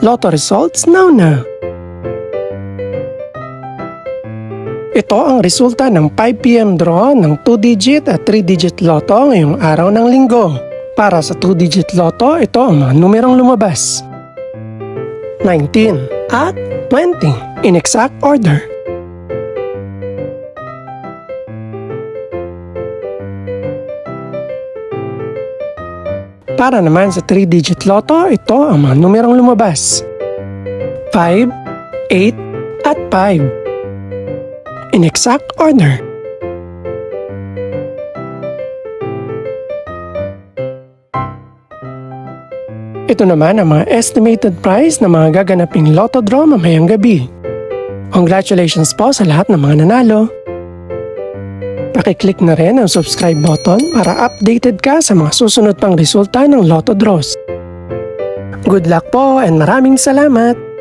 Lotto results now. Ito ang resulta ng 5 PM draw ng 2-digit at 3-digit lotto ngayong araw ng linggo. Para sa 2-digit lotto, ito ang mga numerong lumabas: 19 at 20 in exact order. Para naman sa 3-digit lotto, ito ang mga numerong lumabas: 5, 8 at 5 in exact order. Ito naman ang mga estimated price ng mga gaganaping lotto draw mamayang gabi. Congratulations po sa lahat ng mga nanalo. Pakiclick na rin ang subscribe button para updated ka sa mga susunod pang resulta ng lotto draws. Good luck po and maraming salamat!